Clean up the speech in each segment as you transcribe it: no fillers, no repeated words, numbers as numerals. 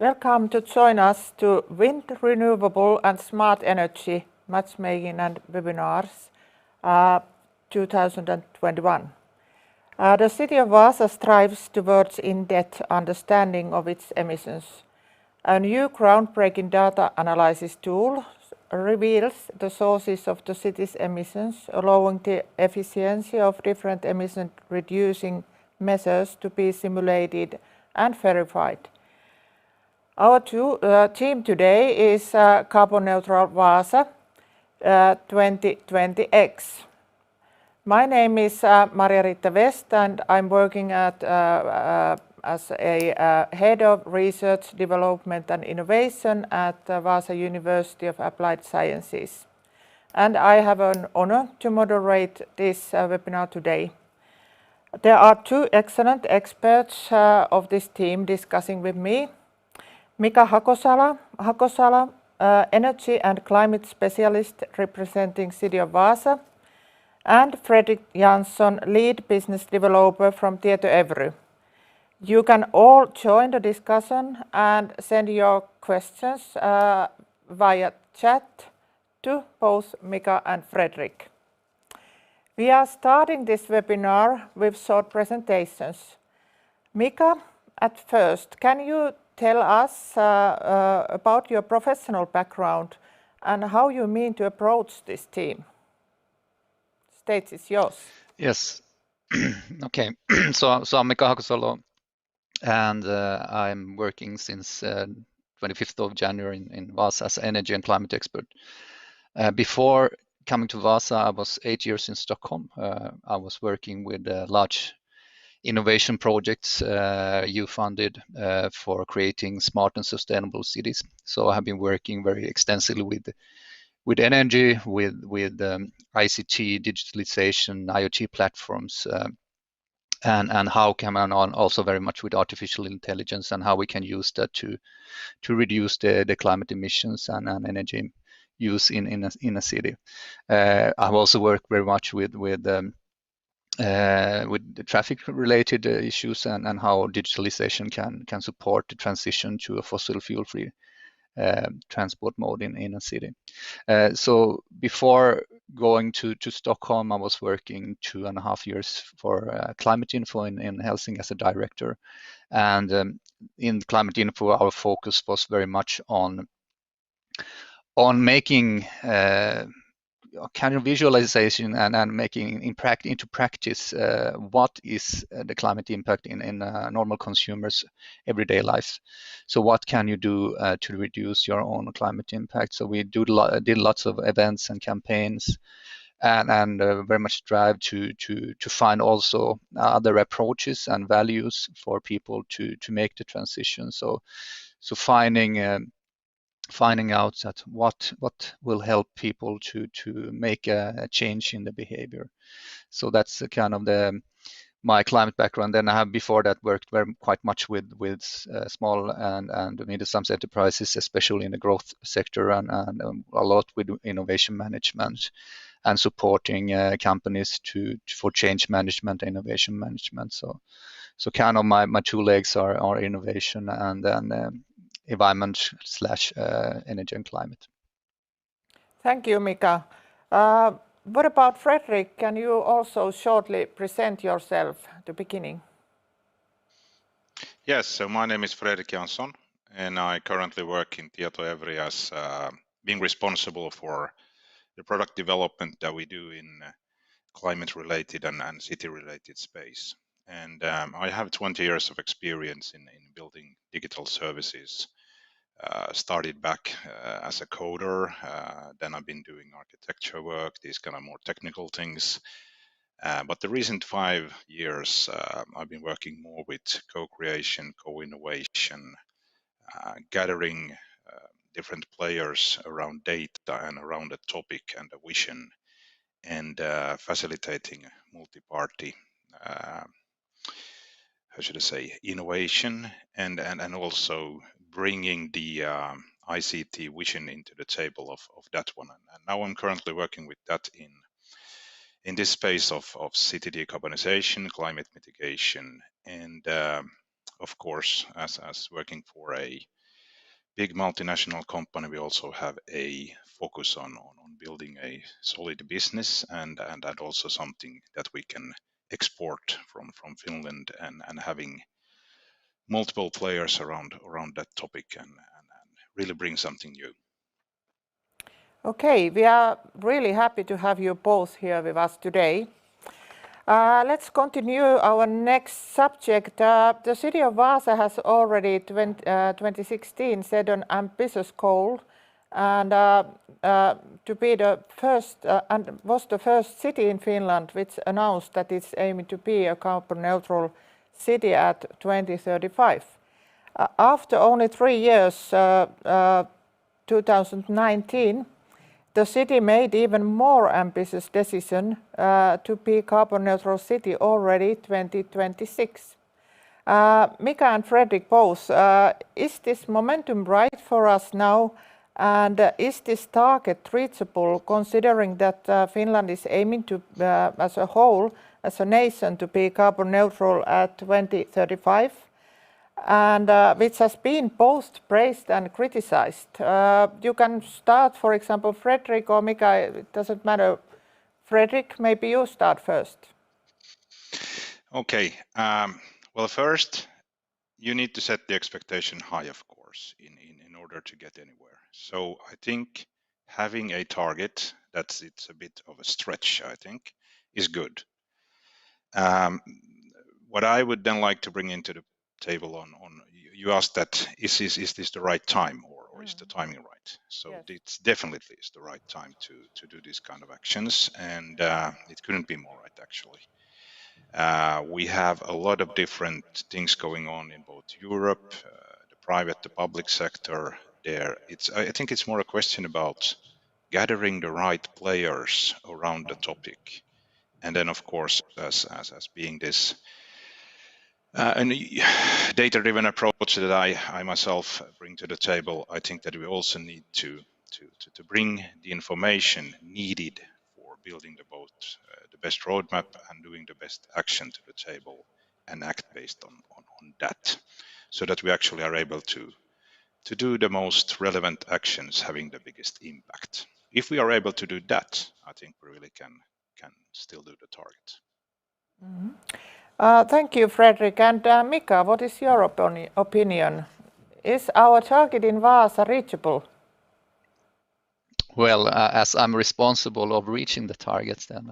Welcome to join us to Wind, Renewable and Smart Energy Matchmaking and Webinars 2021. The City of Vaasa strives towards in-depth understanding of its emissions. A new groundbreaking data analysis tool reveals the sources of the city's emissions, allowing the efficiency of different emission-reducing measures to be simulated and verified. Our team today is Carbon Neutral Vaasa 2020X. My name is Maria-Riitta West and I'm working as a Head of Research, Development and Innovation at Vaasa University of Applied Sciences. And I have an honor to moderate this webinar today. There are two excellent experts of this team discussing with me. Mika Hakosala, Energy and Climate Specialist representing City of Vaasa, and Frederick Johnson, Lead Business Developer from Tietoevry. You can all join the discussion and send your questions via chat to both Mika and Frederick. We are starting this webinar with short presentations. Mika, at first, can you tell us about your professional background and how you mean to approach this team? Stage is yours. Yes. Okay. So I'm Mika Hakosalo, and I'm working since 25th of January in Vaasa as an energy and climate expert. Before coming to Vaasa, I was 8 years in Stockholm. I was working with large innovation projects, youth-funded, for creating smart and sustainable cities. So I have been working very extensively with energy, with ICT, digitalization, IoT platforms, and how can man on also very much with artificial intelligence and how we can use that to reduce the climate emissions and energy use in a city. I've also worked very much with the traffic related issues and how digitalization can support the transition to a fossil fuel free transport mode in a city. So before going to Stockholm, I was working 2.5 years for Climate Info in Helsinki as a director. And in Climate Info, our focus was very much on making kind of visualization and making into practice what is the climate impact in normal consumers' everyday life. So what can you do to reduce your own climate impact? So we did lots of events and campaigns, and very much drive to find also other approaches and values for people to make the transition. So finding out that what will help people to make a change in the behavior. So that's kind of my climate background. Then I have before that worked quite much with small and medium-sized enterprises, especially in the growth sector, and a lot with innovation management and supporting companies for change management and innovation management. So kind of my two legs are innovation and then environment/energy and climate. Thank you, Mika. What about Frederick? Can you also shortly present yourself at the beginning? Yes, so my name is Frederick Johnson, and I currently work in Tietoevry as being responsible for the product development that we do in climate-related and city-related space. And I have 20 years of experience in building digital services. Started back as a coder, then I've been doing architecture work, these kind of more technical things. But the recent 5 years, I've been working more with co-creation, co-innovation, gathering different players around data and around a topic and a vision, and facilitating multi-party, how should I say, innovation, and also bringing the ICT vision into the table of that one. And now I'm currently working with that in this space of city decarbonization, climate mitigation, and of course, as working for a big multinational company, we also have a focus on building a solid business and also something that we can export from Finland and having multiple players around that topic and really bring something new. Okay, we are really happy to have you both here with us today. Let's continue our next subject. The city of Vaasa has already 2016 set an ambitious goal and to be the first and was the first city in Finland which announced that it's aiming to be a carbon neutral city at 2035. After only 3 years, 2019, the city made even more ambitious decision to be carbon neutral city already 2026. Mika and Frederick both, is this momentum right for us now? And is this target reachable considering that Finland is aiming to, as a whole, as a nation, to be carbon neutral at 2035? And which has been both praised and criticized. You can start, for example, Frederick or Mika, it doesn't matter. Frederick, maybe you start first. Okay, well, first, you need to set the expectation high, of course, in order to get anywhere. So I think having a target it's a bit of a stretch, I think, is good. What I would then like to bring into the table on you asked that is this the right time or is the timing right? So yes. It's definitely is the right time to do these kind of actions, and it couldn't be more right actually. We have a lot of different things going on in both Europe, the private, the public sector. I think it's more a question about gathering the right players around the topic, and then of course as being this and data-driven approach that I myself bring to the table, I think that we also need to bring the information needed for building the best roadmap and doing the best action to the table and act based on that, so that we actually are able to do the most relevant actions having the biggest impact. If we are able to do that, I think we really can still do the target. Mm-hmm. Thank you, Frederick. And Mika, what is your opinion? Is our target in Vaasa reachable? Well, as I'm responsible of reaching the targets, then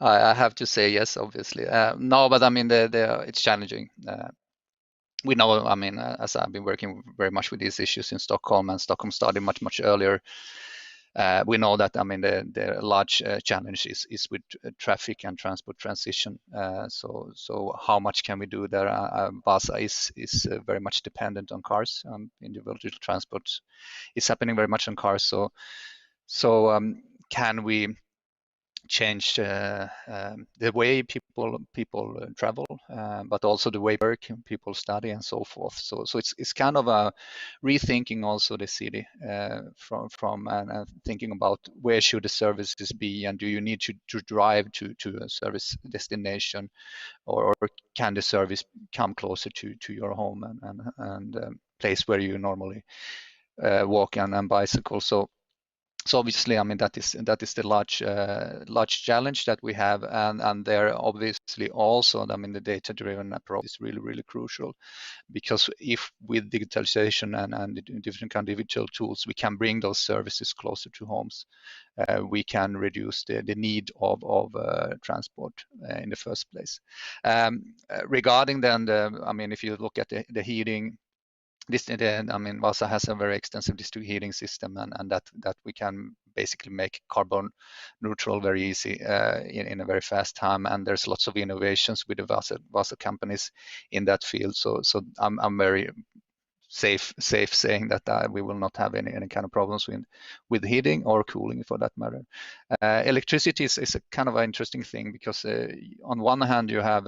I have to say yes, obviously. No, but I mean, it's challenging. We know, I mean, as I've been working very much with these issues in Stockholm, and Stockholm started much earlier. We know that, I mean, the large challenge is with traffic and transport transition. So how much can we do there? Vaasa is very much dependent on cars. Individual transport is happening very much on cars. So can we change the way people travel, but also the way work people study and so forth. So it's kind of a rethinking also the city from and thinking about where should the services be, and do you need to drive to a service destination, or can the service come closer to your home and place where you normally walk and bicycle. So obviously, I mean, that is the large challenge that we have, and there obviously also, I mean, the data-driven approach is really crucial, because if with digitalization and different kind of digital tools we can bring those services closer to homes, we can reduce the need of transport in the first place. Regarding then I mean, if you look at the heating. I mean, Vaasa has a very extensive district heating system, and that we can basically make carbon neutral very easy in a very fast time. And there's lots of innovations with the Vaasa companies in that field. So I'm very safe saying that we will not have any kind of problems with heating or cooling for that matter. Electricity is a kind of an interesting thing, because on one hand you have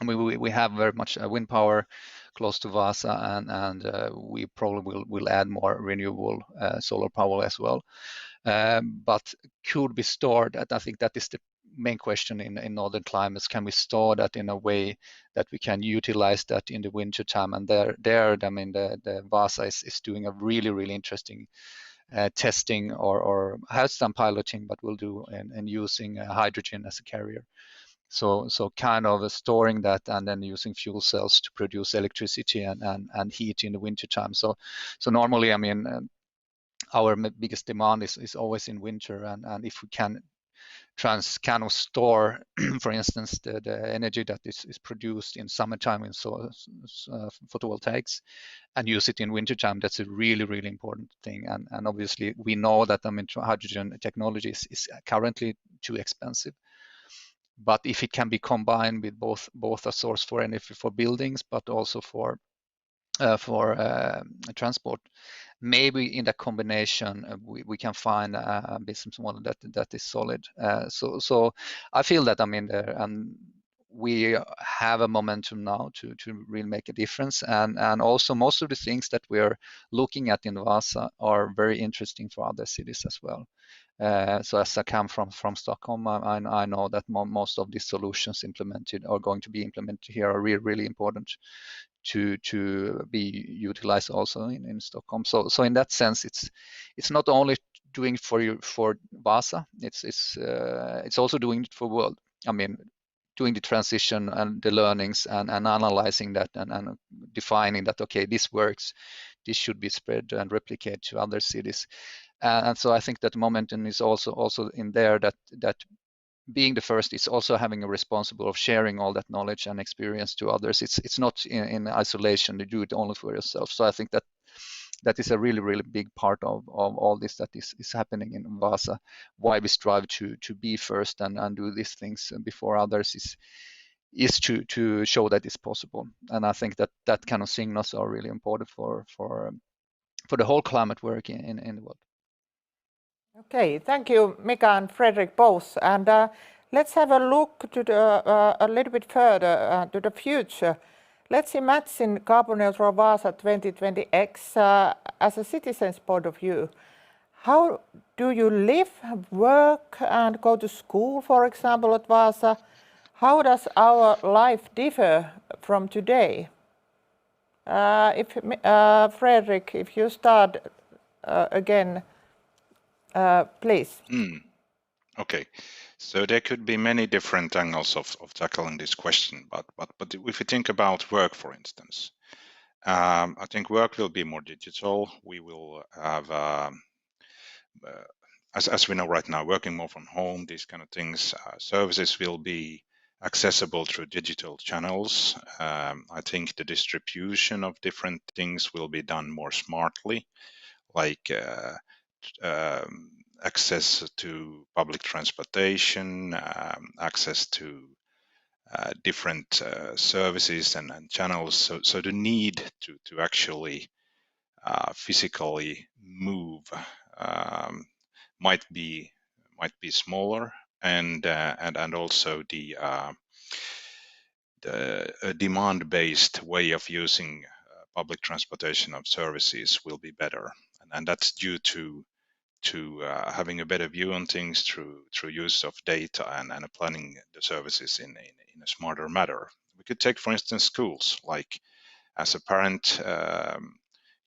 we have very much wind power close to Vaasa, and we probably will add more renewable solar power as well. But could be stored, and I think that is the main question in northern climates. Can we store that in a way that we can utilize that in the winter time? And there, I mean, the Vaasa is doing a really interesting testing or has some piloting, but will do and using hydrogen as a carrier. So kind of storing that and then using fuel cells to produce electricity and heat in the winter time. So normally, I mean, our biggest demand is always in winter, and if we can kind of store, for instance, the energy that is produced in summertime in photovoltaics and use it in wintertime, that's a really important thing. And obviously we know that, I mean, hydrogen technology is currently too expensive. But if it can be combined with both a source for energy for buildings, but also for transport, maybe in that combination we can find a business model that is solid. So I feel that, I mean, we have a momentum now to really make a difference, and also most of the things that we're looking at in Vaasa are very interesting for other cities as well. So as I come from Stockholm, I know that most of these solutions implemented or going to be implemented here are really important to be utilized also in Stockholm. So in that sense, it's not only doing for Vaasa, it's also doing it for world. I mean, doing the transition and the learnings and analyzing that and defining that, okay, this works, this should be spread and replicate to other cities. And so I think that momentum is also in there, that being the first is also having a responsible of sharing all that knowledge and experience to others. It's not in isolation, you do it only for yourself. So I think that is a really big part of all this that is happening in Vaasa. Why we strive to be first and do these things before others is to show that it's possible. And I think that kind of signals are really important for the whole climate work in the world. Okay, thank you, Mika and Frederick, both. And let's have a look to a little bit further to the future. Let's imagine carbon neutral Vaasa 2020X as a citizen's point of view. How do you live, work, and go to school, for example, at Vaasa? How does our life differ from today? Frederick, if you start again, please. Okay, so there could be many different angles of tackling this question, but if you think about work, for instance, I think work will be more digital. We will have, as we know right now, working more from home, these kind of things. Services will be accessible through digital channels. I think the distribution of different things will be done more smartly, like access to public transportation, access to different services and channels. So the need to actually physically move might be smaller, and also the demand-based way of using public transportation of services will be better, and that's due to having a better view on things through use of data and planning the services in a smarter manner. We could take, for instance, schools. Like, as a parent,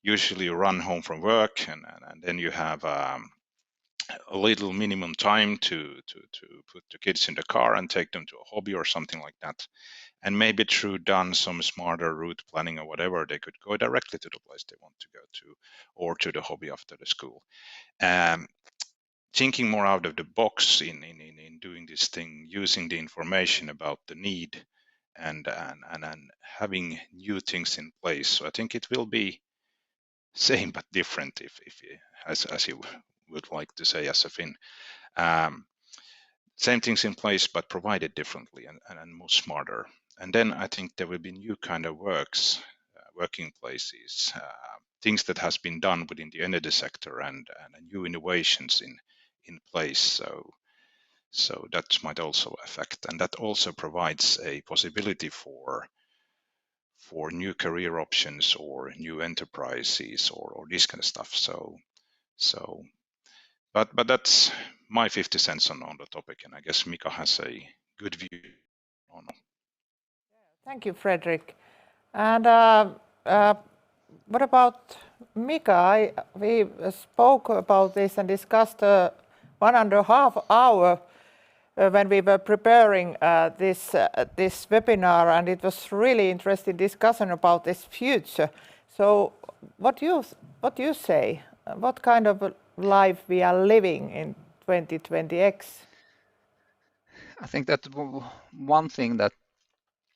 usually you run home from work, and then you have a little minimum time to put the kids in the car and take them to a hobby or something like that. And maybe through done some smarter route planning or whatever, they could go directly to the place they want to go to, or to the hobby after the school. Thinking more out of the box in doing this thing, using the information about the need and having new things in place. So I think it will be same but different, if as you would like to say as a Finn. Same things in place but provided differently and more smarter. And then I think there will be new kind of working places, things that has been done within the energy sector, and new innovations in place. So that might also affect, and that also provides a possibility for new career options or new enterprises or this kind of stuff. So But that's my 50 cents on the topic, and I guess Mika has a good view on. Thank you, Frederick. And what about Mika? We spoke about this and discussed 1.5 hours when we were preparing this webinar, and it was really interesting discussion about this future. So, what do you say? What kind of life we are living in 2020X? I think that one thing that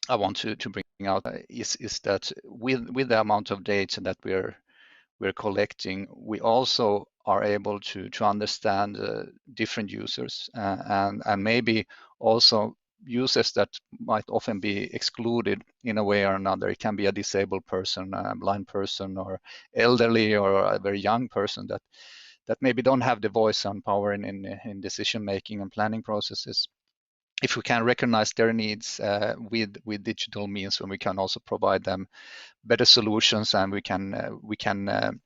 I want to bring out is that with the amount of data that we're collecting, we also are able to understand different users and maybe also users that might often be excluded in a way or another. It can be a disabled person, a blind person, or elderly, or a very young person that maybe don't have the voice and power in decision making and planning processes. If we can recognize their needs with digital means, when we can also provide them better solutions, and we can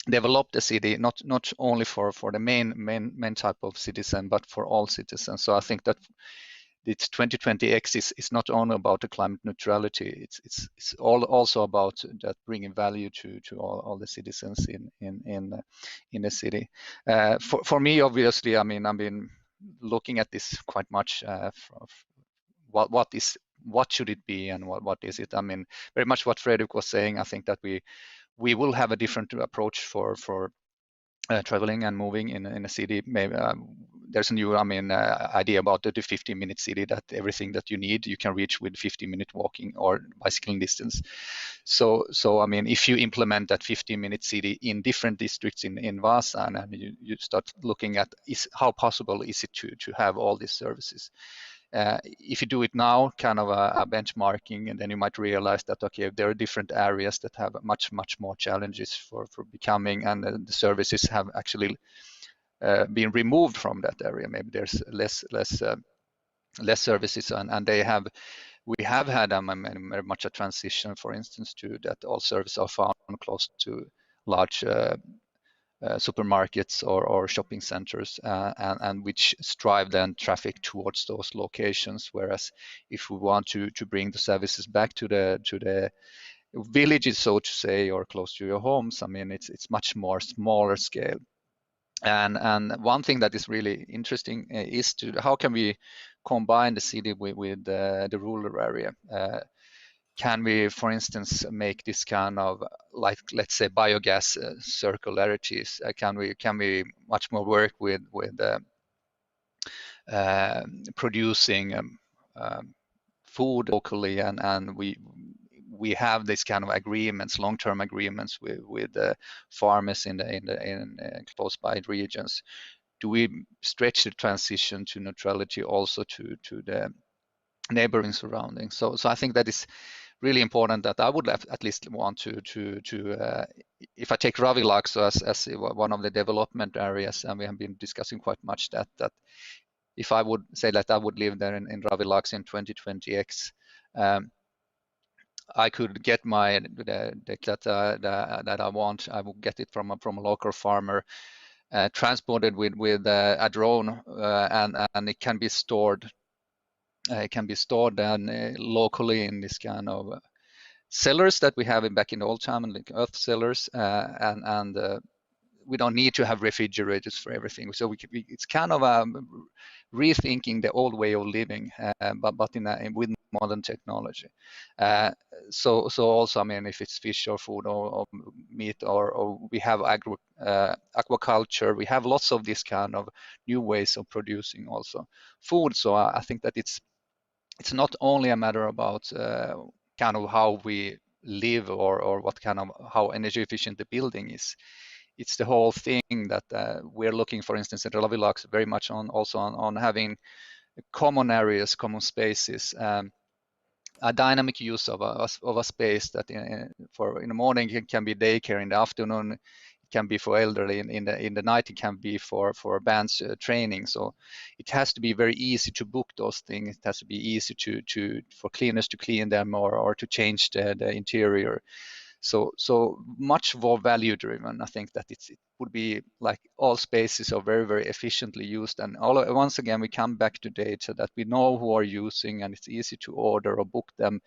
develop the city not only for the main type of citizen, but for all citizens. So I think that it's 2020X is not only about the climate neutrality. It's also about that bringing value to all the citizens in the city. For me, obviously, I mean, I've been looking at this quite much. What should it be, and what is it? I mean, very much what Frederick was saying. I think that we will have a different approach for traveling and moving in a city. Maybe there's a new, idea about the 15-minute city, that everything that you need you can reach with 15-minute walking or bicycling distance. So I mean, if you implement that 15-minute city in different districts in Vaasa, and you start looking at how possible is it to have all these services. If you do it now, kind of a benchmarking, and then you might realize that, okay, there are different areas that have much more challenges for becoming, and the services have actually been removed from that area. Maybe there's less services, and we have had very much a transition, for instance, to that all services are found close to large supermarkets or shopping centers, and which drive then traffic towards those locations. Whereas if we want to bring the services back to the villages, so to say, or close to your homes, I mean, it's much more smaller scale. And one thing that is really interesting is how can we combine the city with the rural area. Can we, for instance, make this kind of, like, let's say, biogas circularities? Can we much more work with producing food locally, and we have this kind of agreements, long-term agreements with farmers in close by regions. Do we stretch the transition to neutrality also to the neighboring surroundings? So I think that is really important, that I would at least want to if I take Ravilaakso as one of the development areas, and we have been discussing quite much that if I would say that I would live there in Ravilaakso in 2020X, I could get the that I want. I will get it from a local farmer, transported with a drone, and it can be stored. It can be stored then locally in this kind of cellars that we have back in the old time, like earth cellars, and we don't need to have refrigerators for everything. So it's kind of rethinking the old way of living, but with modern technology. So also, I mean, if it's fish or food or meat, or we have aquaculture, we have lots of this kind of new ways of producing also food. So I think that it's not only a matter about kind of how we live, or what kind of, how energy efficient the building is. It's the whole thing that we're looking, for instance, at Ravilaakso very much on having common areas, common spaces, a dynamic use of a space that in the morning it can be daycare, in the afternoon it can be for elderly, in the night it can be for bands training. So it has to be very easy to book those things. It has to be easy for cleaners to clean them, or to change the interior. So much more value driven. I think that it would be like all spaces are very, very efficiently used, and once again we come back to data that we know who are using, and it's easy to order or book them.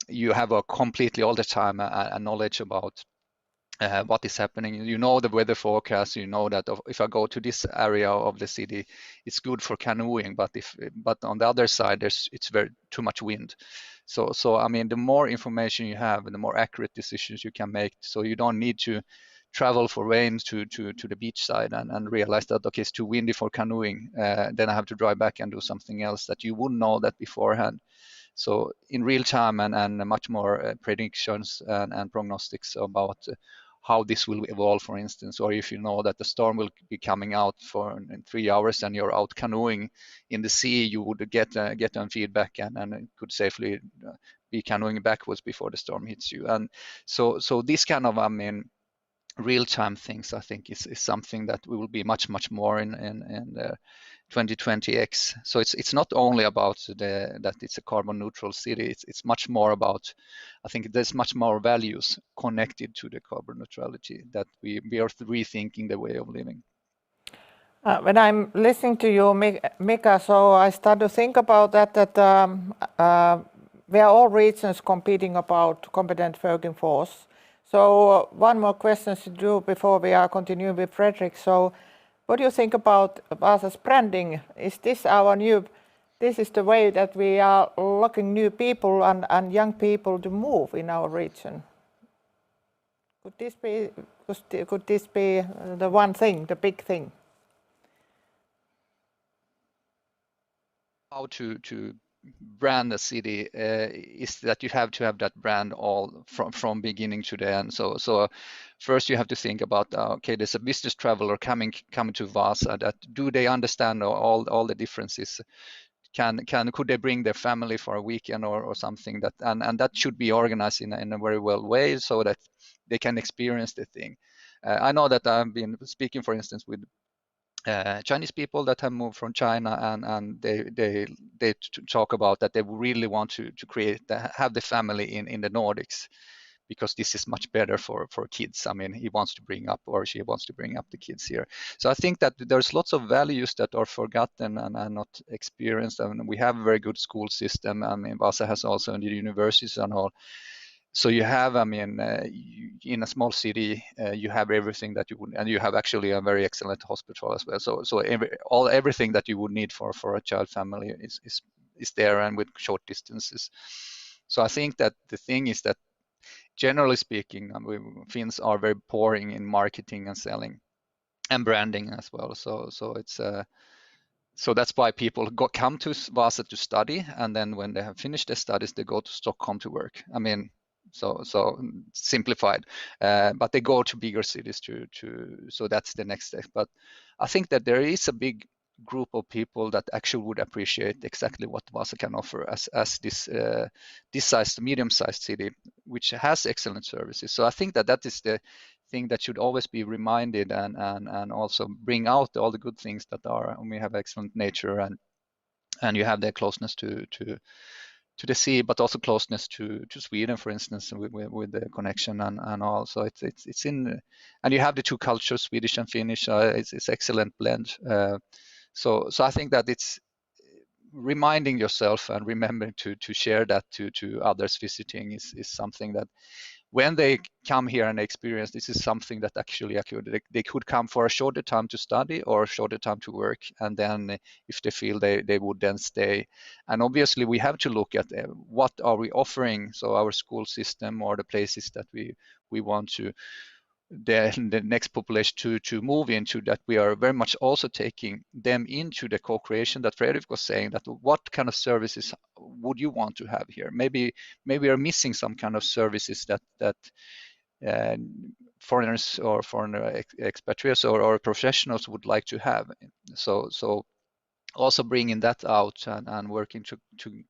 You have a completely all the time a knowledge about what is happening. You know the weather forecast. You know that if I go to this area of the city, it's good for canoeing. But on the other side, it's very too much wind. So I mean, the more information you have, and the more accurate decisions you can make. So you don't need to travel for rain to the beach side and realize that okay, it's too windy for canoeing. Then I have to drive back and do something else that you wouldn't know that beforehand. So in real time and much more predictions and prognostics about how this will evolve, for instance, or if you know that the storm will be coming out in 3 hours and you're out canoeing in the sea, you would get on feedback and could safely be canoeing backwards before the storm hits you. And so this kind of, I mean, real-time things, I think is something that we will be much more in 2020X. So it's not only about that it's a carbon neutral city. It's much more about, I think there's much more values connected to the carbon neutrality that we are rethinking the way of living. When I'm listening to you, Mika, so I start to think about that we are all regions competing about competent working force. So one more question to do before we are continuing with Frederick. So what do you think about Vaasa's branding? Is this this is the way that we are looking new people and young people to move in our region? Could this be the one thing, the big thing? How to brand a city is that you have to have that brand all from beginning to the end. So first you have to think about okay, there's a business traveler coming to Vaasa. That do they understand all the differences? Could they bring their family for a weekend or something that and that should be organized in a very well way so that they can experience the thing. I know that I've been speaking, for instance, with Chinese people that have moved from China, and they talk about that they really want to have the family in the Nordics, because this is much better for kids. I mean, he wants to bring up, or she wants to bring up the kids here. So I think that there's lots of values that are forgotten and not experienced. I mean, we have a very good school system. I mean, Vaasa has also in the universities and all. So you have, I mean, in a small city, you have everything that you would, and you have actually a very excellent hospital as well. So everything that you would need for a child family is there, and with short distances. So I think that the thing is that, generally speaking, Finns are very poor in marketing and selling and branding as well. So it's so that's why people come to Vaasa to study, and then when they have finished their studies, they go to Stockholm to work. I mean, so simplified, but they go to bigger cities so that's the next step. But I think that there is a big group of people that actually would appreciate exactly what Vaasa can offer as this sized, medium-sized city, which has excellent services. So I think that is the thing that should always be reminded, and also bring out all the good things that are. And we have excellent nature, and you have the closeness to the sea, but also closeness to Sweden, for instance, with the connection and all. So it's in, and you have the two cultures, Swedish and Finnish. It's excellent blend. So I think that it's reminding yourself and remembering to share that to others visiting is something that, when they come here and experience, this is something that actually they could come for a shorter time to study or a shorter time to work, and then if they feel they would then stay. And obviously we have to look at what are we offering, so our school system or the places that we want to the next population to move into, that we are very much also taking them into the co-creation that Frederick was saying, that what kind of services would you want to have here? Maybe we are missing some kind of services that foreigners or foreign expatriates or professionals would like to have. So also bringing that out and working to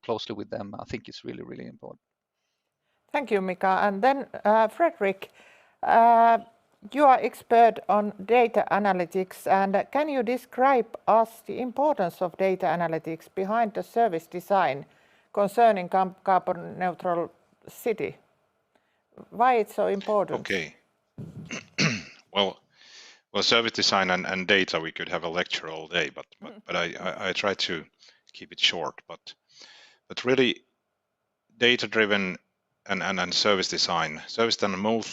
closely with them, I think is really, really important. Thank you, Mika. And then Frederick, you are expert on data analytics, and can you describe us the importance of data analytics behind the service design concerning carbon neutral city? why it's so important? Okay. Well, service design and data, we could have a lecture all day, but I try to keep it short. But really, data-driven and service design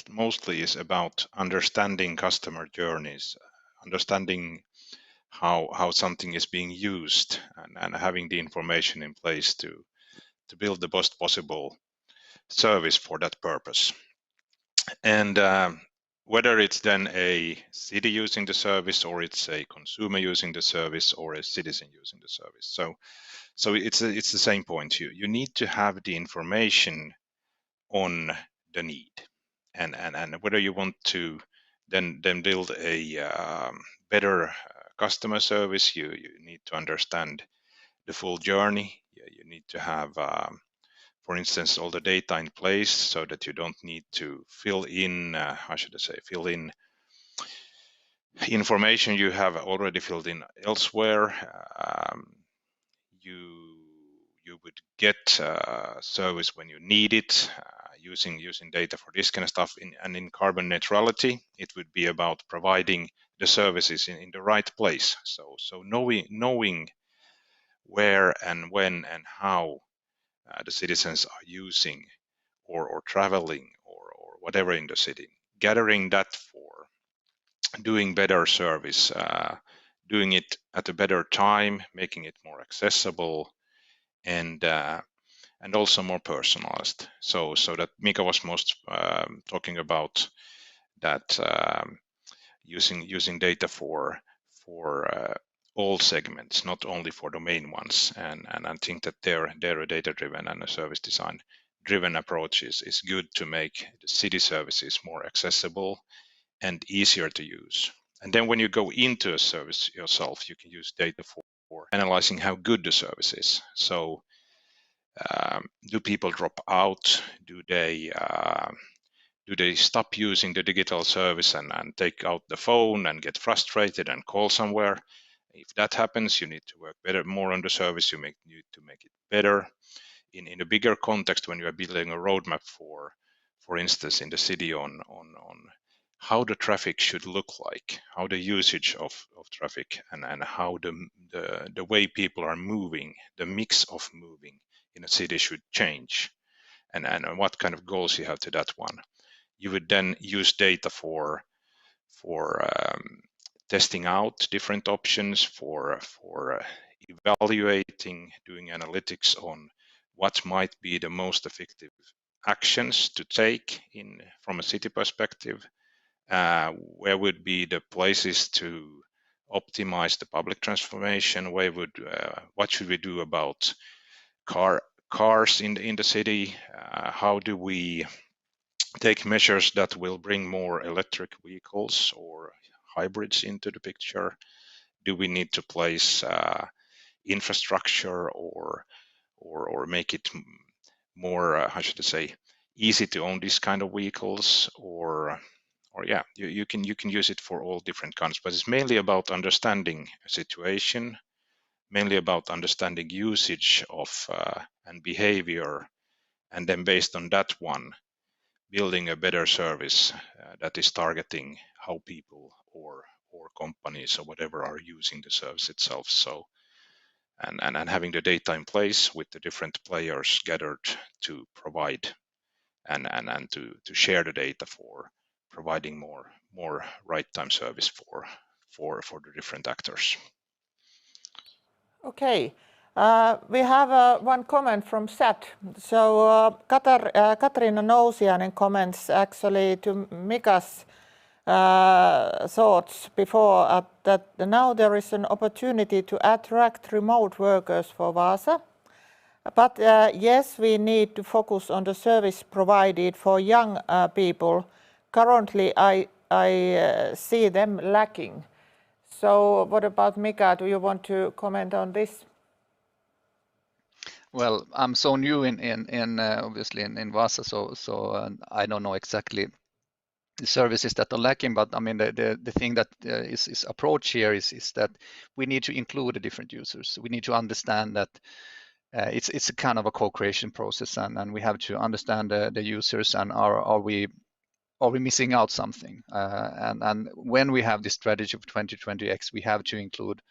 mostly is about understanding customer journeys, understanding how something is being used, and having the information in place to build the best possible service for that purpose. And whether it's then a city using the service, or it's a consumer using the service, or a citizen using the service. So it's the same point. You need to have the information on the need, and whether you want to then build a better customer service, you need to understand the full journey. You need to have for instance, all the data in place so that you don't need to fill in information you have already filled in elsewhere. You would get service when you need it, using data for this kind of stuff. And in carbon neutrality, it would be about providing the services in the right place. So knowing where and when and how the citizens are using or traveling or whatever in the city, gathering that for doing better service, doing it at a better time, making it more accessible, and also more personalized. So that Mika was most talking about, that using data for all segments, not only for the main ones. And I think that their data-driven and a service design-driven approach is good to make the city services more accessible and easier to use. And then when you go into a service yourself, you can use data for analyzing how good the service is. So do people drop out? Do they stop using the digital service and take out the phone and get frustrated and call somewhere? If that happens, you need to work more on the service. You need to make it better. In a bigger context, when you are building a roadmap for instance, in the city on how the traffic should look like, how the usage of traffic and how the way people are moving, the mix of moving in a city should change, and what kind of goals you have to that one. You would then use data for testing out different options, for evaluating, doing analytics on what might be the most effective actions to take from a city perspective. Where would be the places to optimize the public transformation? What should we do about cars in the city? How do we take measures that will bring more electric vehicles or hybrids into the picture? Do we need to place infrastructure or make it more, easy to own these kind of vehicles? Or yeah, you can use it for all different kinds, but it's mainly about understanding a situation, mainly about understanding usage of and behavior, and then based on that one, building a better service that is targeting how people or companies or whatever are using the service itself. So and having the data in place with the different players gathered to provide and to share the data for providing more right time service for the different actors. Okay. We have one comment from chat. So Katriina Nousiainen comments actually to Mika's thoughts before that now there is an opportunity to attract remote workers for Vaasa. But yes, we need to focus on the service provided for young people. Currently, I see them lacking. So what about Mika? Do you want to comment on this? Well, I'm so new in obviously in Vaasa, so I don't know exactly the services that are lacking, but I mean the thing that is approach here is that we need to include the different users. We need to understand that it's a kind of a co-creation process, and we have to understand the users, and are we missing out something? And when we have this strategy of 2020X, we have to include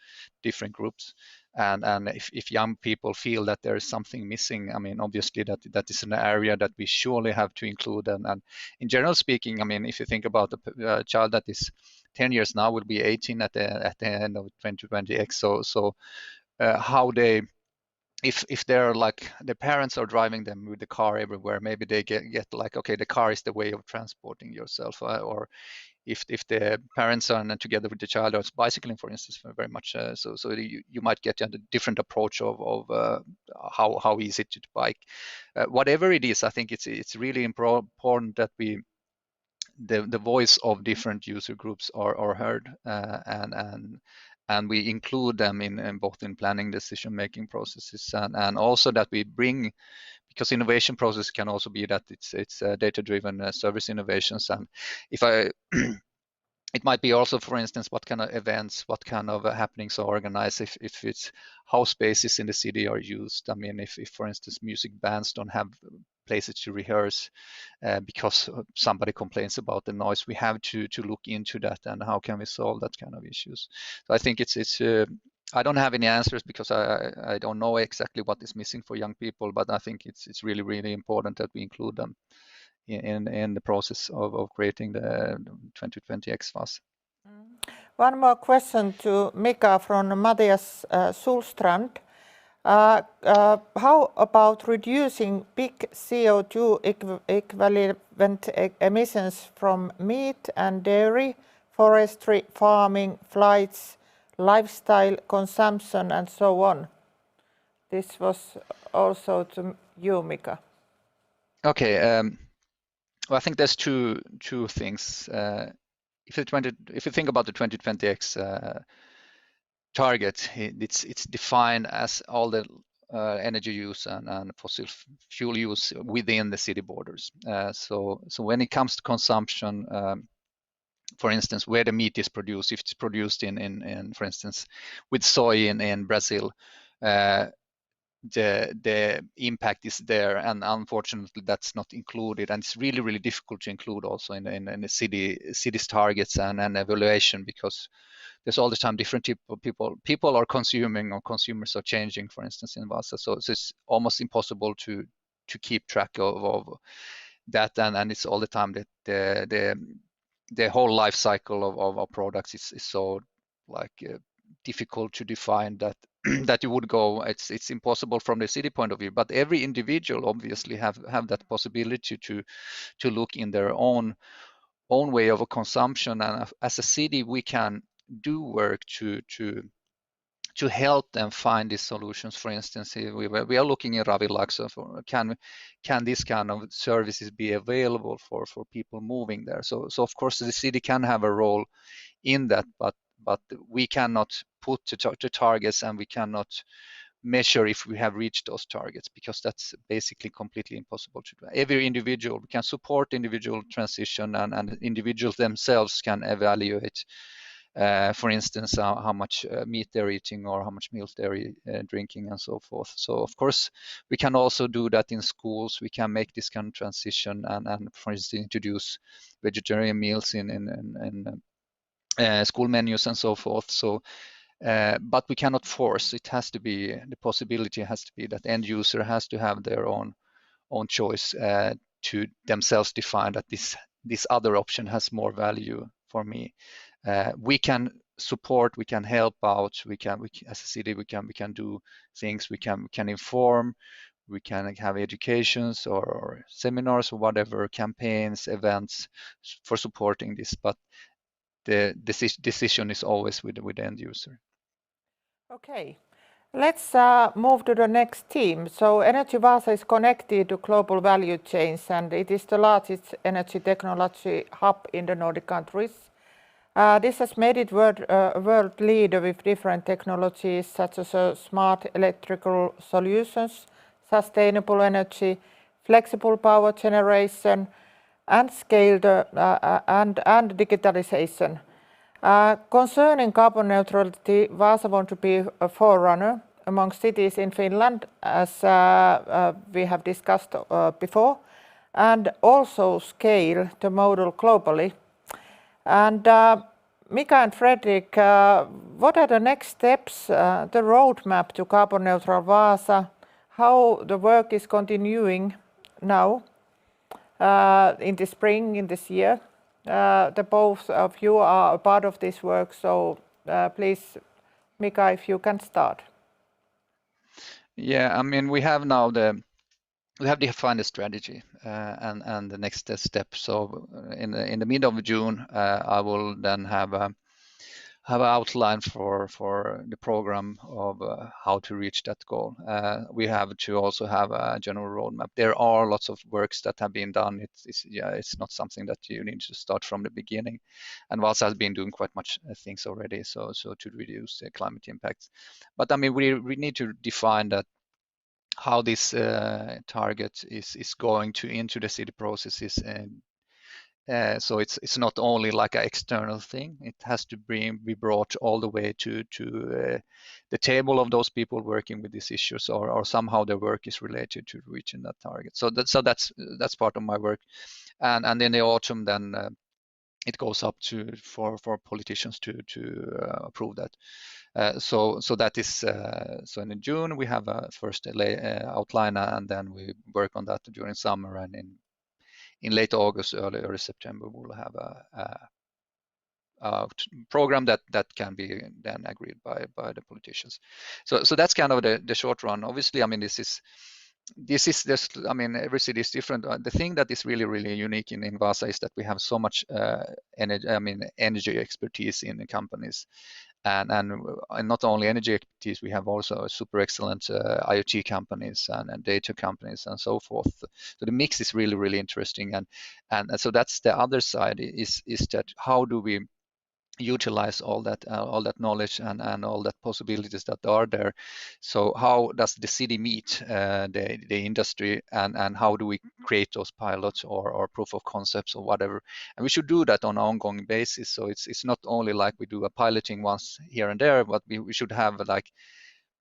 different groups. And if young people feel that there is something missing, I mean, obviously that is an area that we surely have to include. And in general speaking, I mean, if you think about a child that is 10 years now, will be 18 at the end of 2020X. So how they, if they're like, the parents are driving them with the car everywhere, maybe they get like, okay, the car is the way of transporting yourself, or if the parents are together with the child or bicycling, for instance, very much so you might get a different approach of how easy to bike. Whatever it is, I think it's really important that the voice of different user groups are heard, and we include them in both in planning, decision making processes, and also that we bring, because innovation process can also be that it's data driven service innovations. And if I it might be also, for instance, what kind of events, what kind of happenings are organized, if it's how spaces in the city are used. I mean, if for instance, music bands don't have places to rehearse because somebody complains about the noise, we have to look into that, and how can we solve that kind of issues. So I think it's I don't have any answers, because I don't know exactly what is missing for young people, but I think it's really, really important that we include them in the process of creating the 2020X Vaasa. One more question to Mika from Matthias Sulstrand. How about reducing big CO2 equivalent emissions from meat and dairy, forestry, farming, flights, lifestyle, consumption, and so on? This was also to you, Mika. Okay. Well, I think there's two things. If you think about the 2020X target, it's defined as all the energy use and fossil fuel use within the city borders. So when it comes to consumption, for instance, where the meat is produced, if it's produced in for instance, with soy in Brazil, the impact is there, and unfortunately that's not included, and it's really, really difficult to include also in the city's targets and evaluation, because there's all the time different people are consuming, or consumers are changing, for instance, in Vaasa. So it's almost impossible to keep track of that, and it's all the time that the whole life cycle of our products is so like difficult to define that that you would go, it's impossible from the city point of view, but every individual obviously have that possibility to look in their own way of a consumption, and as a city we can do work to help them find these solutions. For instance, we are looking at Ravilakso for can this kind of services be available for people moving there. So of course the city can have a role in that, but we cannot put the targets, and we cannot measure if we have reached those targets, because that's basically completely impossible to do. Every individual, we can support individual transition, and individuals themselves can evaluate, for instance, how much meat they're eating, or how much milk they're drinking, and so forth. So of course we can also do that in schools. We can make this kind of transition, and for instance introduce vegetarian meals in school menus and so forth. So but we cannot force. It has to be, the possibility has to be that end user has to have their own choice to themselves define that this other option has more value for me. We can support, we can help out, we can as a city we can do things, we can inform, we can have educations or seminars or whatever, campaigns, events for supporting this, but the decision is always with the end user. Okay, let's move to the next theme. So Energy Vaasa is connected to global value chains, and it is the largest energy technology hub in the Nordic countries. This has made it a world leader with different technologies such as smart electrical solutions, sustainable energy, flexible power generation, and scaled and digitalization. Concerning carbon neutrality, Vaasa wants to be a forerunner, among cities in Finland, as we have discussed before, and also scale the model globally. And Mika and Frederick, what are the next steps, the roadmap to carbon neutral Vaasa, how the work is continuing now in the spring, in this year? The both of you are a part of this work, so please, Mika, if you can start. Yeah, I mean, we have now we have defined a strategy and the next step. So in the mid of June, I will then have an outline for the program of how to reach that goal. We have to also have a general roadmap. There are lots of works that have been done. It's not something that you need to start from the beginning. And Vaasa has been doing quite much things already, so to reduce the climate impacts. But I mean, we need to define that how this target is going to into the city processes, and so it's not only like an external thing. It has to be brought all the way to the table of those people working with these issues, or somehow their work is related to reaching that target. So that's part of my work, and in the autumn then it goes up for politicians to approve that. So that is so in June we have a first outline, and then we work on that during summer, and in late August, early September, we'll have a program that can be then agreed by the politicians. So that's kind of the short run. Obviously, I mean, this is just, I mean, every city is different. The thing that is really unique in Vaasa is that we have so much energy expertise in the companies. And not only energy expertise, we have also super excellent IoT companies and data companies and so forth. So the mix is really interesting, and so that's the other side, is that how do we utilize all that knowledge and all that possibilities that are there. So how does the city meet the industry, and how do we create those pilots or proof of concepts or whatever? And we should do that on an ongoing basis. So it's not only like we do a piloting once here and there, but we should have like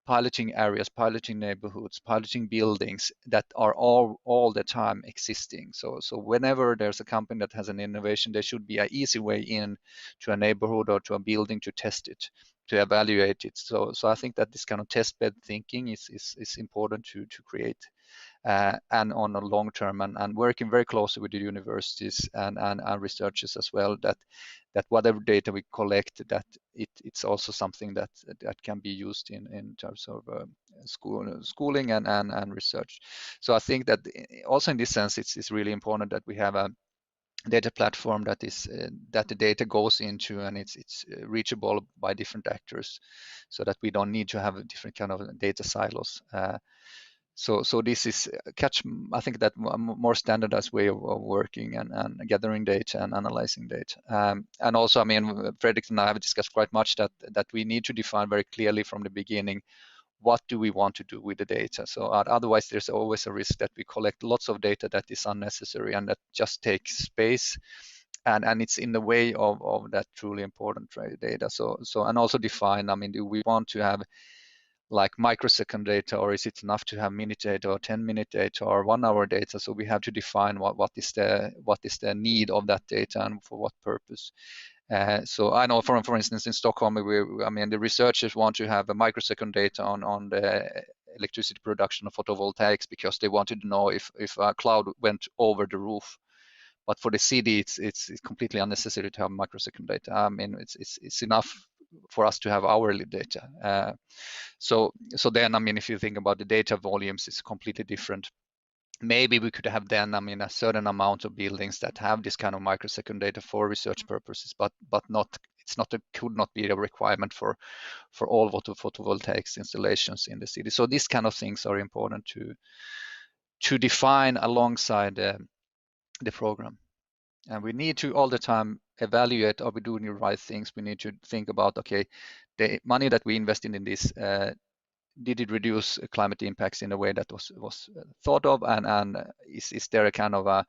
piloting areas, piloting neighborhoods, piloting buildings that are all the time existing. So whenever there's a company that has an innovation, there should be an easy way in to a neighborhood or to a building to test it, to evaluate it. So I think that this kind of test bed thinking is important to create. And on a long term, and working very closely with the universities and researchers as well, that whatever data we collect, that it's also something that can be used in terms of schooling and research. So I think that also in this sense, it's really important that we have a data platform that is that the data goes into, and it's reachable by different actors, so that we don't need to have a different kind of data silos. So this is I think that a more standardized way of working and gathering data and analyzing data. And also, I mean, Frederick and I have discussed quite much that we need to define very clearly from the beginning, what do we want to do with the data? So otherwise, there's always a risk that we collect lots of data that is unnecessary and that just takes space, and it's in the way of that truly important data. So and also define, I mean, do we want to have like microsecond data, or is it enough to have minute data or 10-minute data or 1 hour data? So we have to define what is the need of that data and for what purpose. So I know, for instance, in Stockholm, I mean, the researchers want to have a microsecond data on the electricity production of photovoltaics, because they wanted to know if a cloud went over the roof. But for the city, it's completely unnecessary to have microsecond data. I mean, it's enough for us to have hourly data. So then, I mean, if you think about the data volumes, it's completely different. Maybe we could have then, I mean, a certain amount of buildings that have this kind of microsecond data for research purposes, but could not be a requirement for all photovoltaics installations in the city. So these kind of things are important to define alongside the program. And we need to all the time evaluate, are we doing the right things? We need to think about, okay, the money that we invested in this, did it reduce climate impacts in a way that was thought of, and is there a kind of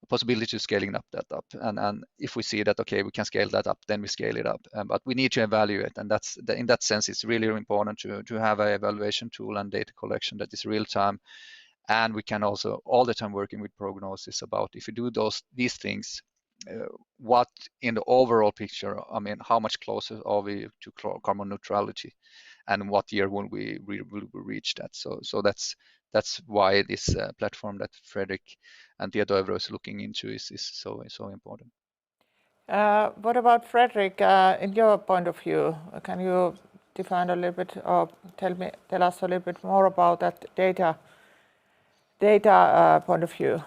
possibility to scaling that up. And if we see that, okay, we can scale that up, then we scale it up. But we need to evaluate, and that's in that sense, it's really important to have an evaluation tool and data collection that is real time. And we can also all the time working with prognosis about if you do these things, what in the overall picture, I mean, how much closer are we to carbon neutrality, and what year will we reach that? So that's why this platform that Frederick and Tieto is looking into is so important. What about Frederick? In your point of view, can you define a little bit, or tell us a little bit more about that data point of view,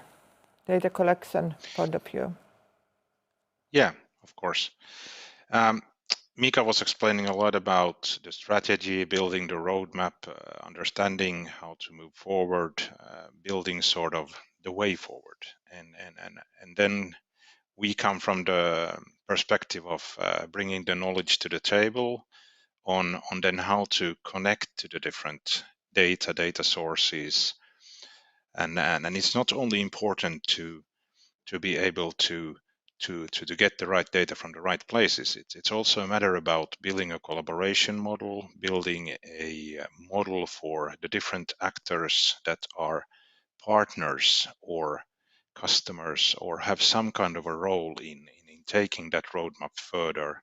data collection point of view? Yeah, of course. Mika was explaining a lot about the strategy, building the roadmap, understanding how to move forward, building sort of the way forward, and then we come from the perspective of bringing the knowledge to the table on then how to connect to the different data sources, and it's not only important to be able to get the right data from the right places. It's also a matter about building a collaboration model, building a model for the different actors that are partners or customers or have some kind of a role in taking that roadmap further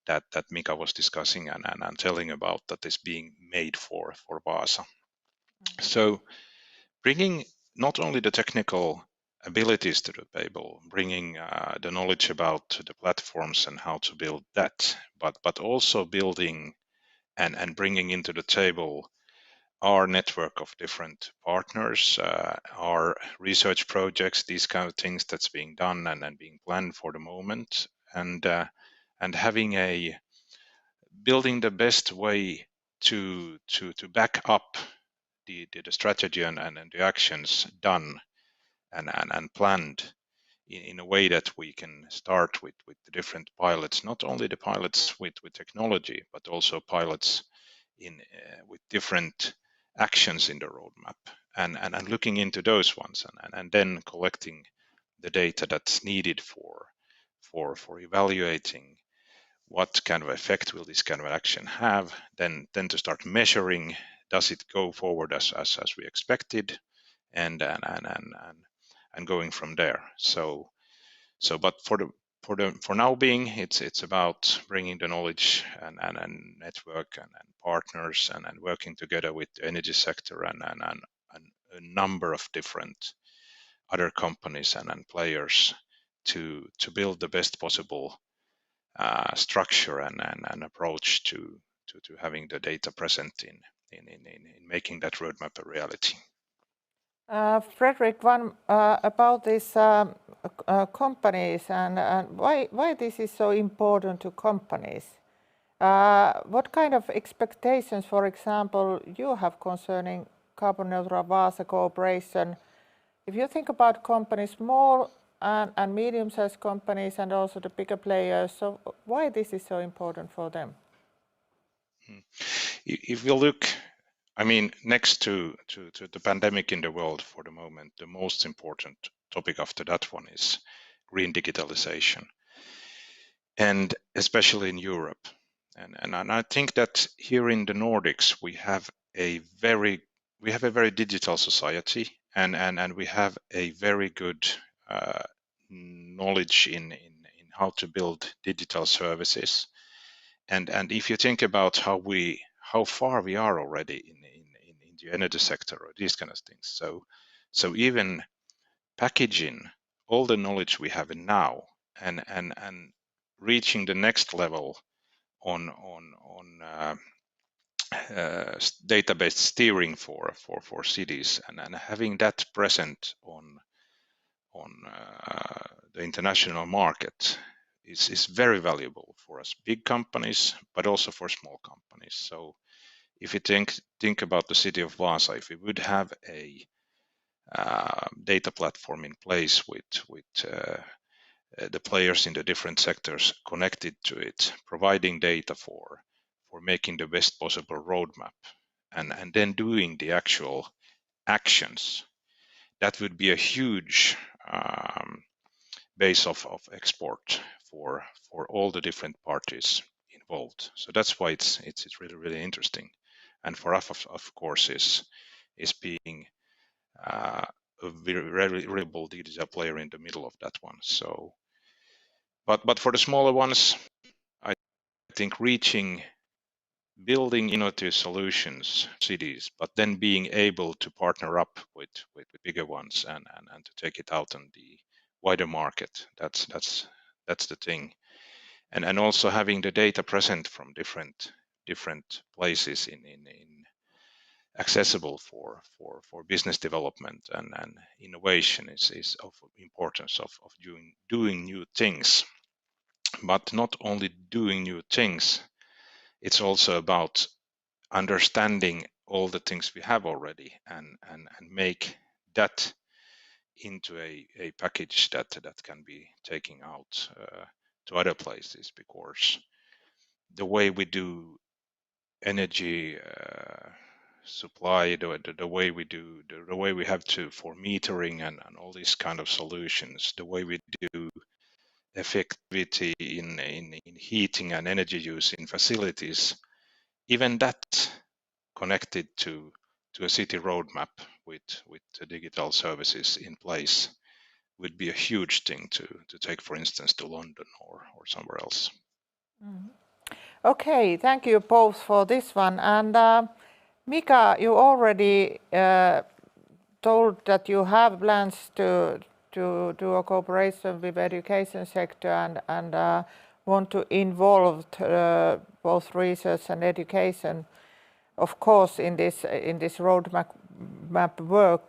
that Mika was discussing and telling about that is being made for Vaasa. Mm-hmm. So bringing not only the technical abilities to the table, bringing the knowledge about the platforms and how to build that, but also building and bringing into the table our network of different partners, our research projects, these kind of things that's being done and being planned for the moment, and having building the best way to back up the strategy and the actions done and planned in a way that we can start with the different pilots, not only the pilots with technology, but also pilots with different actions in the roadmap and looking into those ones and then collecting the data that's needed for evaluating what kind of effect will this kind of action have, then to start measuring, does it go forward as we expected, and going from there. So but for now being, it's about bringing the knowledge and network and partners and working together with the energy sector and a number of different other companies and players to build the best possible structure and approach to having the data present in making that roadmap a reality. Frederick, one about these companies and why this is so important to companies. What kind of expectations, for example, you have concerning carbon neutral Vaasa cooperation? If you think about companies, small and medium-sized companies and also the bigger players, so why this is so important for them? If we look, I mean, next to the pandemic in the world for the moment, the most important topic after that one is green digitalization, and especially in Europe. And I think that here in the Nordics we have a very digital society, and we have a very good knowledge in how to build digital services. And if you think about how far we are already in the energy sector or these kind of things, so even packaging all the knowledge we have now and reaching the next level on database steering for cities and having that present on the international market is very valuable for us big companies, but also for small companies. So if you think about the city of Vaasa, if we would have a data platform in place with the players in the different sectors connected to it, providing data for making the best possible roadmap and then doing the actual actions, that would be a huge base of export for all the different parties involved. So that's why it's really interesting, and for us of course is being a very reliable digital player in the middle of that one. So but for the smaller ones, I think building innovative solutions cities, but then being able to partner up with bigger ones and to take it out on the wider market, that's the thing. And also having the data present from different places in accessible for business development and innovation is of importance of doing new things. But not only doing new things, it's also about understanding all the things we have already and make that into a package that can be taken out to other places, because the way we do energy supply, the way we do the way we have to for metering and all these kind of solutions, the way we do effectivity in heating and energy use in facilities, even that connected to a city roadmap with the digital services in place would be a huge thing to take, for instance, to London or somewhere else. Mm-hmm. Okay, thank you both for this one. And Mika, you already told that you have plans to do a cooperation with education sector and want to involve both research and education, of course, in this roadmap work.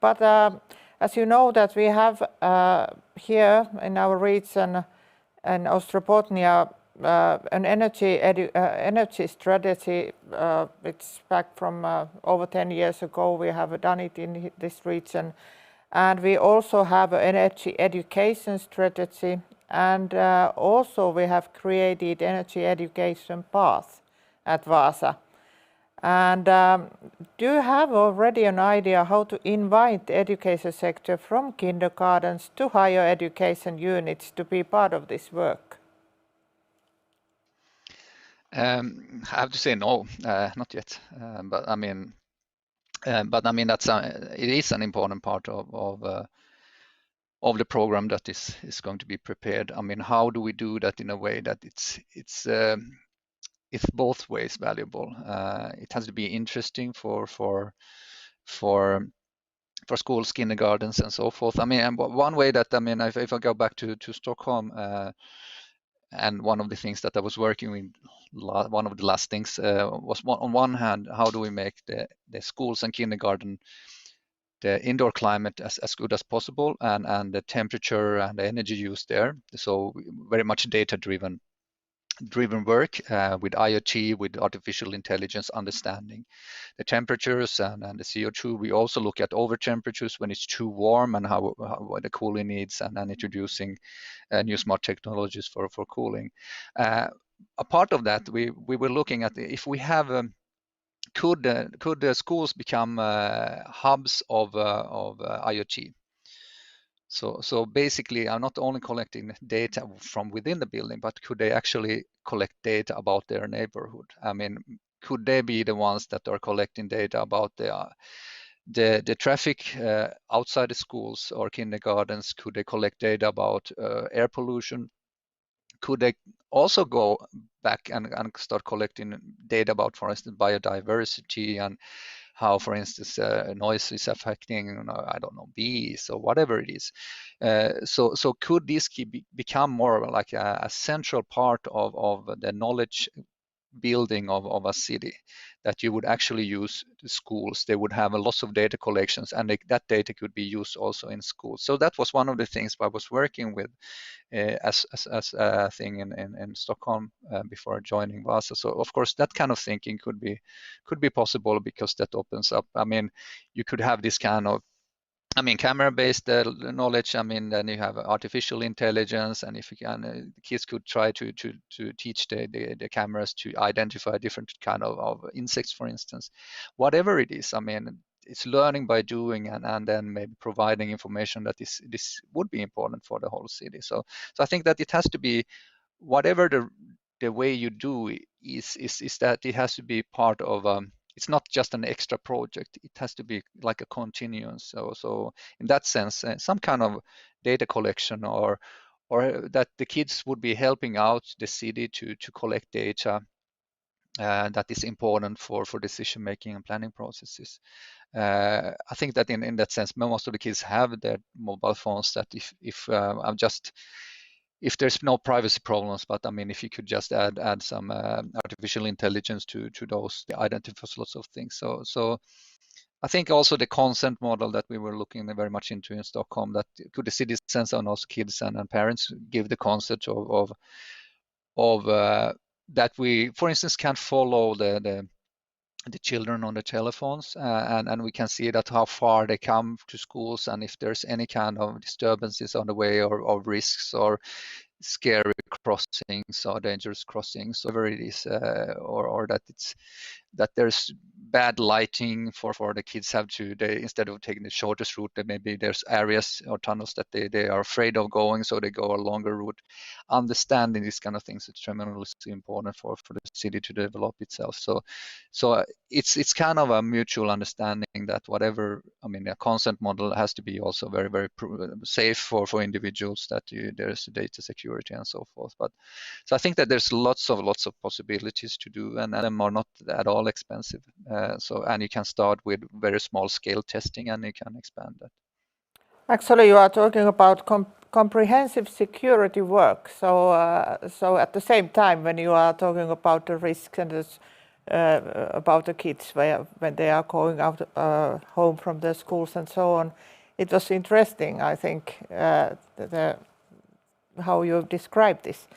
But as you know, that we have here in our region in Ostrobothnia an energy strategy. It's back from over 10 years ago. We have done it in this region, and we also have an energy education strategy, and also we have created energy education path at Vaasa. And do you have already an idea how to invite the education sector from kindergartens to higher education units to be part of this work? I have to say no, not yet. But I mean, that's it is an important part of the program that is going to be prepared. I mean, how do we do that in a way that it's both ways valuable? It has to be interesting for schools, kindergartens, and so forth. I mean, one way that, I mean, if I go back to Stockholm, and one of the things that I was working with, one of the last things was on one hand, how do we make the schools and kindergarten, the indoor climate as good as possible, and the temperature and the energy use there. So very much data driven work with IoT, with artificial intelligence, understanding the temperatures and the CO2. We also look at over temperatures when it's too warm and how the cooling needs, and introducing new smart technologies for cooling. A part of that, we were looking at if we have could the schools become hubs of IoT. So basically, I'm not only collecting data from within the building, but could they actually collect data about their neighborhood? I mean, could they be the ones that are collecting data about the traffic outside the schools or kindergartens? Could they collect data about air pollution? Could they also go back and start collecting data about, for instance, biodiversity and how, for instance, noise is affecting, I don't know, bees or whatever it is. So could this become more like a central part of the knowledge building of a city, that you would actually use the schools? They would have a lot of data collections, and that data could be used also in schools. So that was one of the things I was working with as a thing in Stockholm before joining Vaasa. So of course that kind of thinking could be possible, because that opens up. I mean, you could have this kind of, I mean, camera-based knowledge. I mean, then you have artificial intelligence, and if you can, kids could try to teach the cameras to identify different kind of insects, for instance. Whatever it is, I mean, it's learning by doing, and then maybe providing information that this would be important for the whole city. So I think that it has to be, whatever the way you do is that it has to be part of it's not just an extra project, it has to be like a continuous. So in that sense, some kind of data collection, or that the kids would be helping out the city to collect data that is important for decision making and planning processes. I think that in that sense, most of the kids have their mobile phones, that if there's no privacy problems, but I mean, if you could just add some artificial intelligence to those, they identify lots of things. So I think also the consent model that we were looking very much into in Stockholm, that could the citizens and also kids and parents give the consent of that we, for instance, can follow the children on the telephones, and we can see that how far they come to schools, and if there's any kind of disturbances on the way, or risks, or scary crossings or dangerous crossings, whatever it is, or that there's bad lighting for the kids have to, instead of taking the shortest route, that maybe there's areas or tunnels that they are afraid of going, so they go a longer route. Understanding these kind of things is tremendously important for the city to develop itself. So it's kind of a mutual understanding that whatever, I mean, a consent model has to be also very, very safe for individuals, that there's data security and so forth. But so I think that there's lots of possibilities to do, and them are not at all expensive. And you can start with very small scale testing, and you can expand that. Actually, you are talking about comprehensive security work. So at the same time, when you are talking about the risks and about the kids when they are going out home from their schools and so on, it was interesting, I think, how you described this.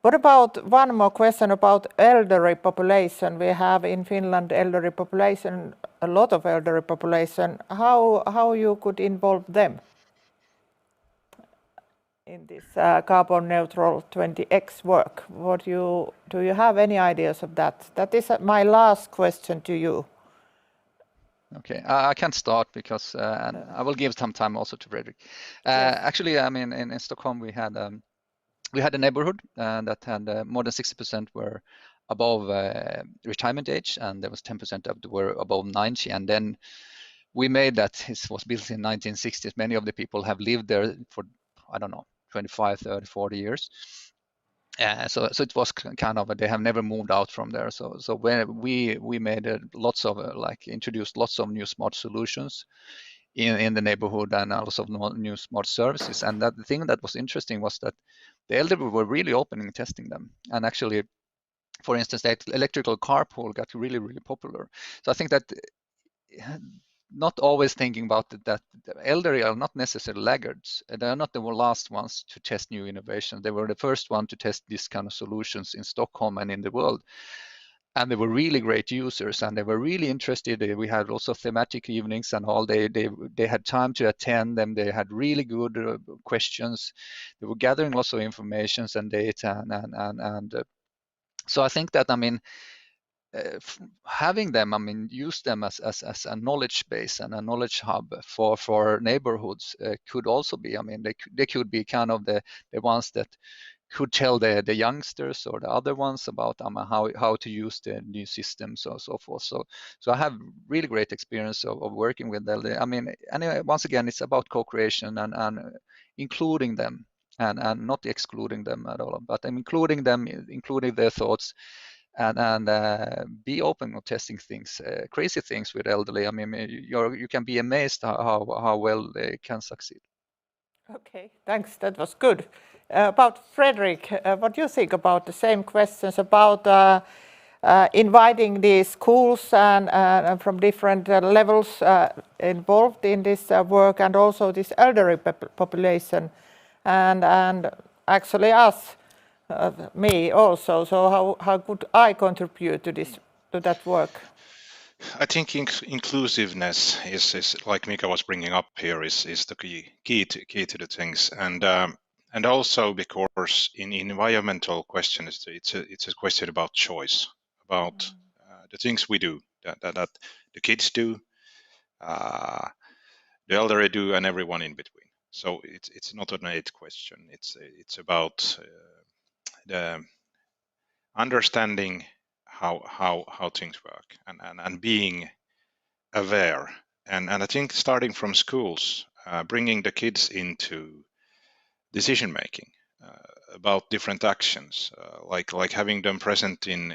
What about one more question about elderly population? We have in Finland elderly population, a lot of elderly population. How you could involve them in this carbon neutral 20X work? Do you have any ideas of that? That is my last question to you. Okay, I can start because and I will give some time also to Frederick. Yes. Actually, I mean, in Stockholm we had a neighborhood that had more than 60% were above retirement age, and there was 10% that were above 90. And then we made that, it was built in 1960s. Many of the people have lived there for, I don't know, 25, 30, 40 years. So it was kind of, they have never moved out from there. So when we made introduced lots of new smart solutions in the neighborhood, and also new smart services. And that the thing that was interesting was that the elderly were really open in testing them. And actually, for instance, the electrical carpool got really, really popular. So I think that not always thinking about that the elderly are not necessarily laggards. They are not the last ones to test new innovations. They were the first one to test these kind of solutions in Stockholm and in the world. And they were really great users, and they were really interested. We had also thematic evenings and all. They had time to attend them. They had really good questions. They were gathering lots of information and data, and so I think that, I mean, having them, I mean, use them as a knowledge base and a knowledge hub for neighborhoods could also be, I mean, they could be kind of the ones that could tell the youngsters or the other ones about how to use the new systems or so forth. So I have really great experience of working with them. I mean, anyway, once again, it's about co-creation and including them and not excluding them at all, but I'm including them, including their thoughts, and be open on testing things, crazy things with elderly. I mean, you can be amazed how well they can succeed. Okay, thanks. That was good. About Frederick, what do you think about the same questions about inviting the schools and from different levels involved in this work, and also this elderly population, and actually us, me also. So how could I contribute to that work? I think inclusiveness is like Mika was bringing up here, is the key to the things, and also because in environmental questions, it's a question about choice, about the things we do, that the kids do, the elderly do, and everyone in between. So it's not an age question. It's about the understanding how things work and being aware. And I think starting from schools, bringing the kids into decision making about different actions, like having them present in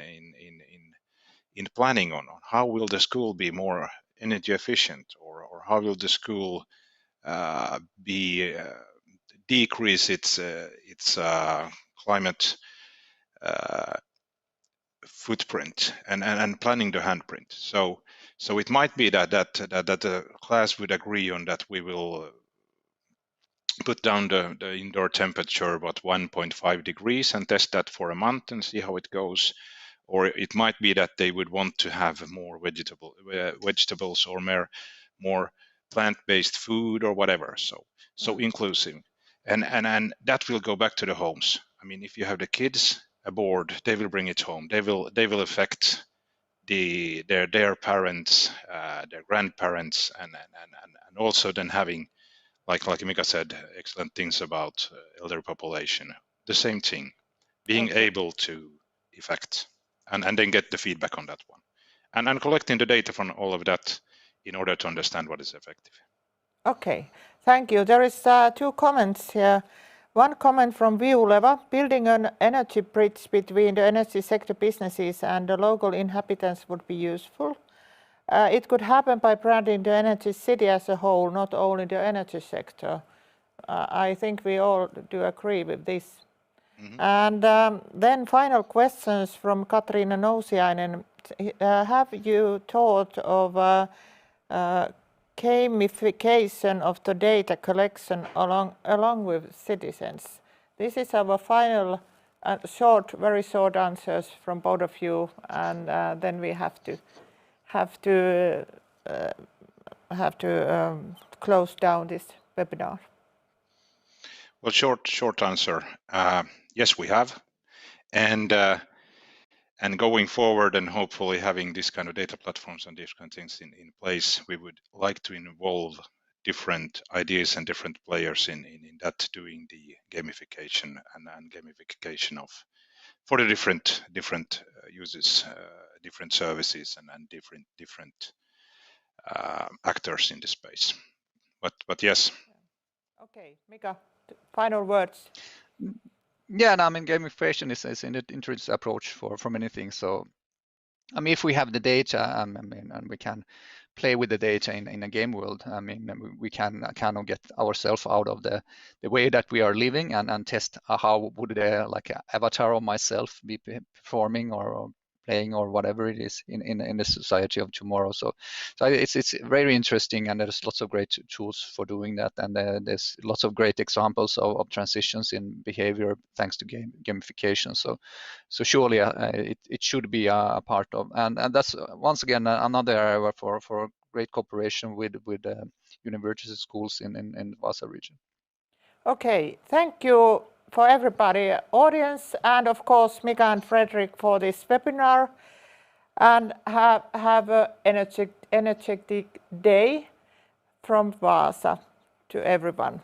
planning on how will the school be more energy efficient, or how will the school be decrease its climate footprint, and planning the handprint. So it might be that the class would agree on that we will put down the indoor temperature about 1.5 degrees and test that for a month and see how it goes. Or it might be that they would want to have more vegetables or more plant-based food or whatever. So inclusive, and that will go back to the homes. I mean, if you have the kids aboard, they will bring it home. They will affect their parents, their grandparents, and also then having, like Mika said, excellent things about elder population. The same thing, being able to affect and then get the feedback on that one, and collecting the data from all of that in order to understand what is effective. Okay, thank you. There is 2 comments here. One comment from Viuleva: building an energy bridge between the energy sector businesses and the local inhabitants would be useful. It could happen by branding the energy city as a whole, not only the energy sector. I think we all do agree with this. And then final questions from Katriina Nousiainen. Have you thought of gamification of the data collection along with citizens? This is our final very short answers from both of you, and then we have to close down this webinar. Well, short answer. Yes, we have, and going forward, and hopefully having this kind of data platforms and these kind of things in place, we would like to involve different ideas and different players in that, doing the gamification and gamification for the different uses, different services, and different actors in the space. But yes. Okay, Mika, final words. Yeah, no, I mean, gamification is an interesting approach for many things. So, I mean, if we have the data, and we can play with the data in a game world, I mean, we can kind of get ourselves out of the way that we are living and test how would like an avatar of myself be performing or playing or whatever it is in the society of tomorrow. So it's very interesting, and there's lots of great tools for doing that, and there's lots of great examples of transitions in behavior thanks to gamification. So surely it should be a part of, and that's once again another area for great cooperation with university schools in Vaasa region. Okay, thank you for everybody, audience, and of course Mika and Frederick for this webinar, and have an energetic day from Vaasa to everyone.